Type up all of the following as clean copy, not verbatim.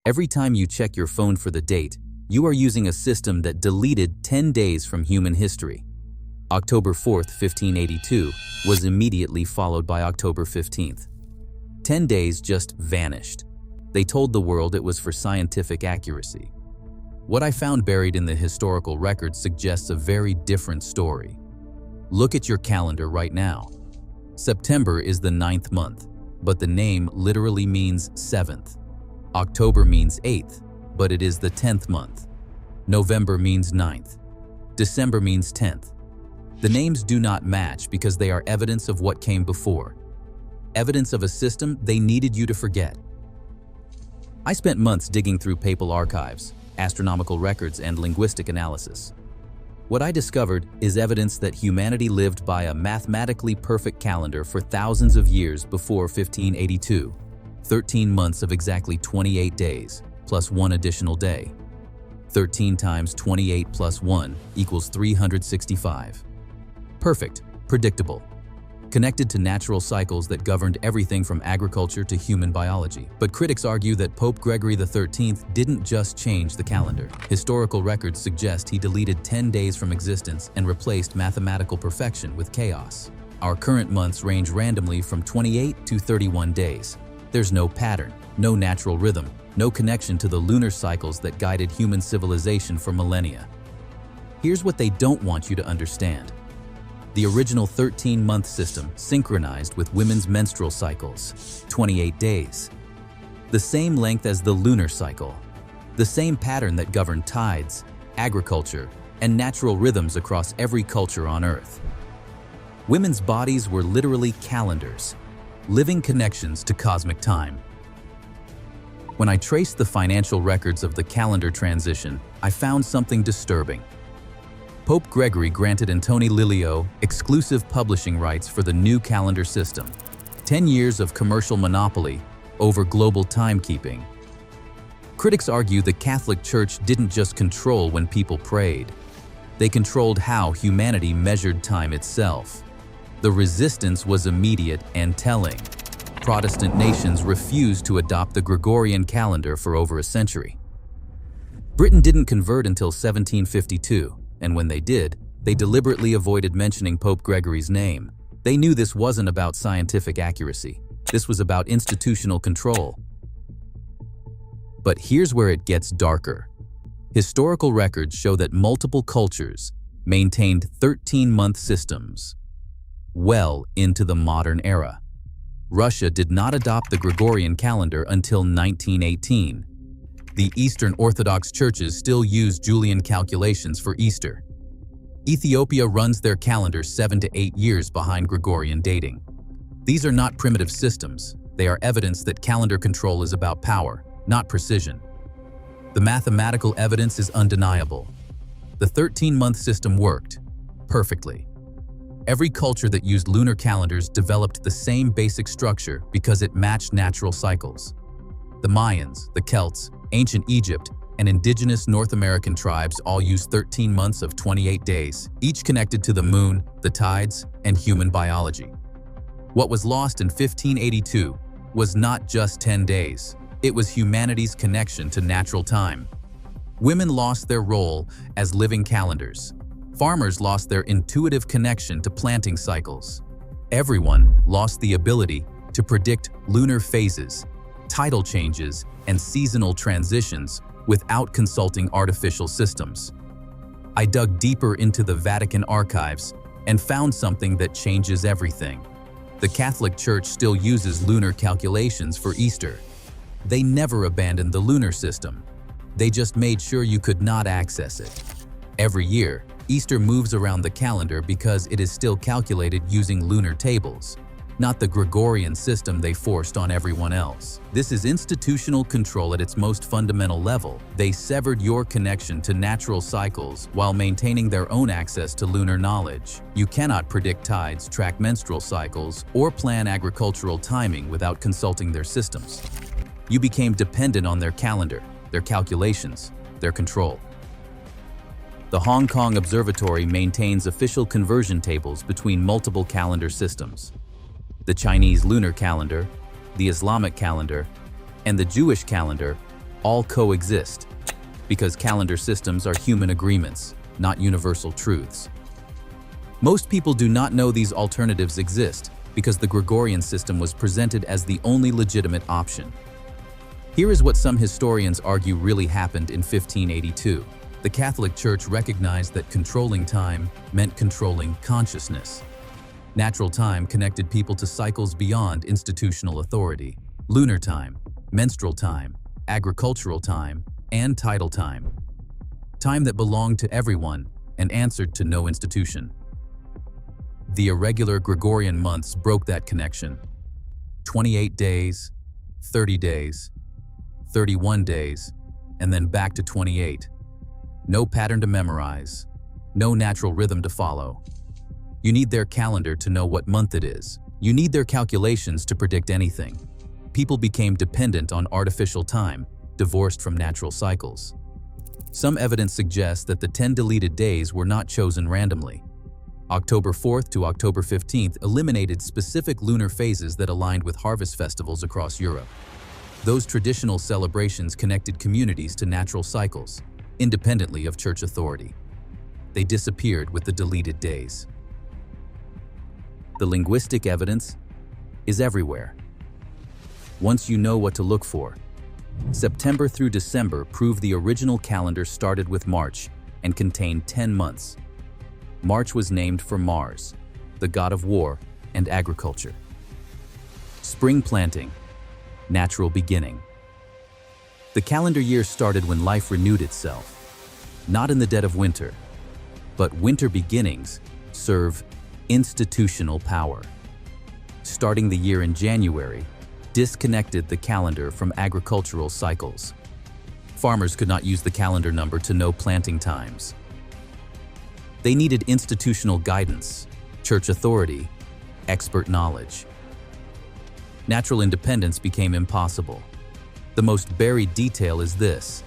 Every time you check your phone for the date, you are using a system that deleted 10 days from human history. October 4th, 1582 was immediately followed by October 15th. 10 days just vanished. They told the world it was for scientific accuracy. What I found buried in the historical records suggests a very different story. Look at your calendar right now. September is the 9th month, but the name literally means 7th. October means 8th, but it is the 10th month. November means 9th. December means 10th. The names do not match because they are evidence of what came before. Evidence of a system they needed you to forget. I spent months digging through papal archives, astronomical records, and linguistic analysis. What I discovered is evidence that humanity lived by a mathematically perfect calendar for thousands of years before 1582. 13 months of exactly 28 days, plus one additional day. 13 times 28 plus 1 equals 365. Perfect, predictable, connected to natural cycles that governed everything from agriculture to human biology. But critics argue that Pope Gregory XIII didn't just change the calendar. Historical records suggest he deleted 10 days from existence and replaced mathematical perfection with chaos. Our current months range randomly from 28 to 31 days. There's no pattern, no natural rhythm, no connection to the lunar cycles that guided human civilization for millennia. Here's what they don't want you to understand. The original 13-month system synchronized with women's menstrual cycles, 28 days. The same length as the lunar cycle. The same pattern that governed tides, agriculture, and natural rhythms across every culture on Earth. Women's bodies were literally calendars, living connections to cosmic time. When I traced the financial records of the calendar transition, I found something disturbing. Pope Gregory granted Antoni Lilio exclusive publishing rights for the new calendar system. 10 years of commercial monopoly over global timekeeping. Critics argue the Catholic Church didn't just control when people prayed. They controlled how humanity measured time itself. The resistance was immediate and telling. Protestant nations refused to adopt the Gregorian calendar for over a century. Britain didn't convert until 1752. And when they did, they deliberately avoided mentioning Pope Gregory's name. They knew this wasn't about scientific accuracy. This was about institutional control. But here's where it gets darker. Historical records show that multiple cultures maintained 13-month systems well into the modern era. Russia did not adopt the Gregorian calendar until 1918. The Eastern Orthodox churches still use Julian calculations for Easter. Ethiopia runs their calendar 7 to 8 years behind Gregorian dating. These are not primitive systems. They are evidence that calendar control is about power, not precision. The mathematical evidence is undeniable. The 13-month system worked perfectly. Every culture that used lunar calendars developed the same basic structure because it matched natural cycles. The Mayans, the Celts, ancient Egypt, and indigenous North American tribes all used 13 months of 28 days, each connected to the moon, the tides, and human biology. What was lost in 1582 was not just 10 days. It was humanity's connection to natural time. Women lost their role as living calendars. Farmers lost their intuitive connection to planting cycles. Everyone lost the ability to predict lunar phases, tidal changes, and seasonal transitions without consulting artificial systems. I dug deeper into the Vatican archives and found something that changes everything. The Catholic Church still uses lunar calculations for Easter. They never abandoned the lunar system. They just made sure you could not access it. Every year, Easter moves around the calendar because it is still calculated using lunar tables, not the Gregorian system they forced on everyone else. This is institutional control at its most fundamental level. They severed your connection to natural cycles while maintaining their own access to lunar knowledge. You cannot predict tides, track menstrual cycles, or plan agricultural timing without consulting their systems. You became dependent on their calendar, their calculations, their control. The Hong Kong Observatory maintains official conversion tables between multiple calendar systems. The Chinese lunar calendar, the Islamic calendar, and the Jewish calendar all coexist, because calendar systems are human agreements, not universal truths. Most people do not know these alternatives exist because the Gregorian system was presented as the only legitimate option. Here is what some historians argue really happened in 1582. The Catholic Church recognized that controlling time meant controlling consciousness. Natural time connected people to cycles beyond institutional authority: lunar time, menstrual time, agricultural time, and tidal time. Time that belonged to everyone and answered to no institution. The irregular Gregorian months broke that connection. 28 days, 30 days, 31 days, and then back to 28. No pattern to memorize, no natural rhythm to follow. You need their calendar to know what month it is. You need their calculations to predict anything. People became dependent on artificial time, divorced from natural cycles. Some evidence suggests that the 10 deleted days were not chosen randomly. October 4th to October 15th eliminated specific lunar phases that aligned with harvest festivals across Europe. Those traditional celebrations connected communities to natural cycles, independently of church authority. They disappeared with the deleted days. The linguistic evidence is everywhere. Once you know what to look for, September through December prove the original calendar started with March and contained 10 months. March was named for Mars, the god of war and agriculture. Spring planting, natural beginning. The calendar year started when life renewed itself, not in the dead of winter, but winter beginnings serve institutional power. Starting the year in January disconnected the calendar from agricultural cycles. Farmers could not use the calendar number to know planting times. They needed institutional guidance, church authority, expert knowledge. Natural independence became impossible. The most buried detail is this: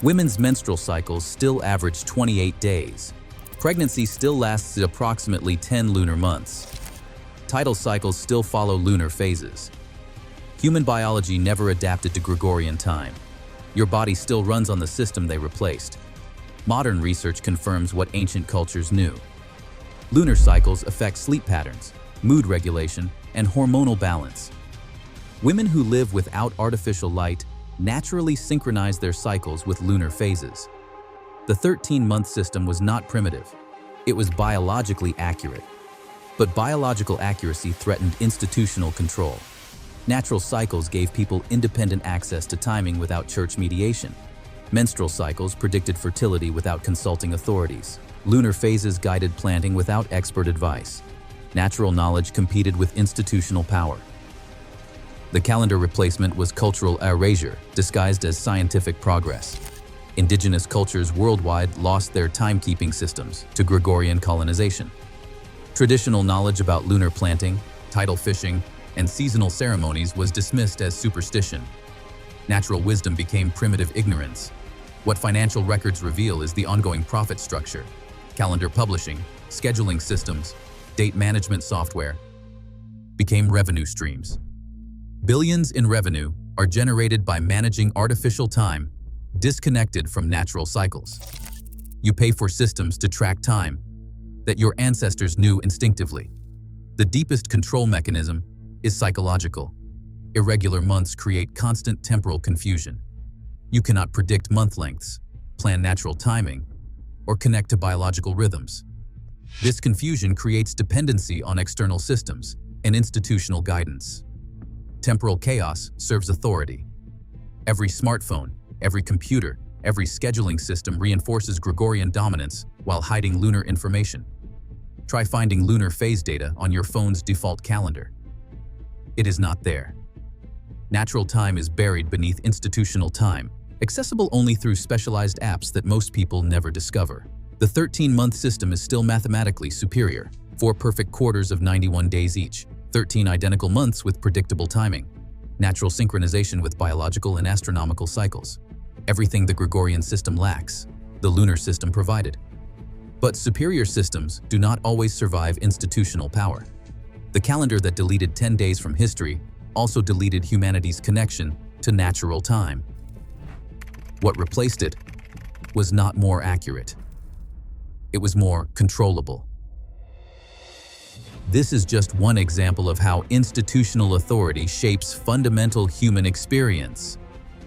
women's menstrual cycles still average 28 days. Pregnancy still lasts approximately 10 lunar months. Tidal cycles still follow lunar phases. Human biology never adapted to Gregorian time. Your body still runs on the system they replaced. Modern research confirms what ancient cultures knew. Lunar cycles affect sleep patterns, mood regulation, and hormonal balance. Women who live without artificial light naturally synchronize their cycles with lunar phases. The 13-month system was not primitive. It was biologically accurate. But biological accuracy threatened institutional control. Natural cycles gave people independent access to timing without church mediation. Menstrual cycles predicted fertility without consulting authorities. Lunar phases guided planting without expert advice. Natural knowledge competed with institutional power. The calendar replacement was cultural erasure, disguised as scientific progress. Indigenous cultures worldwide lost their timekeeping systems to Gregorian colonization. Traditional knowledge about lunar planting, tidal fishing, and seasonal ceremonies was dismissed as superstition. Natural wisdom became primitive ignorance. What financial records reveal is the ongoing profit structure. Calendar publishing, scheduling systems, date management software became revenue streams. Billions in revenue are generated by managing artificial time disconnected from natural cycles. You pay for systems to track time that your ancestors knew instinctively. The deepest control mechanism is psychological. Irregular months create constant temporal confusion. You cannot predict month lengths, plan natural timing, or connect to biological rhythms. This confusion creates dependency on external systems and institutional guidance. Temporal chaos serves authority. Every smartphone, every computer, every scheduling system reinforces Gregorian dominance while hiding lunar information. Try finding lunar phase data on your phone's default calendar. It is not there. Natural time is buried beneath institutional time, accessible only through specialized apps that most people never discover. The 13-month system is still mathematically superior. 4 perfect quarters of 91 days each, 13 identical months with predictable timing, natural synchronization with biological and astronomical cycles. Everything the Gregorian system lacks, the lunar system provided. But superior systems do not always survive institutional power. The calendar that deleted 10 days from history also deleted humanity's connection to natural time. What replaced it was not more accurate. It was more controllable. This is just one example of how institutional authority shapes fundamental human experience.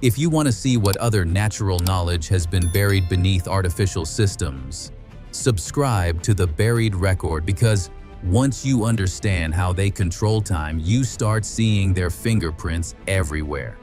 If you want to see what other natural knowledge has been buried beneath artificial systems, subscribe to The Buried Record, because once you understand how they control time, you start seeing their fingerprints everywhere.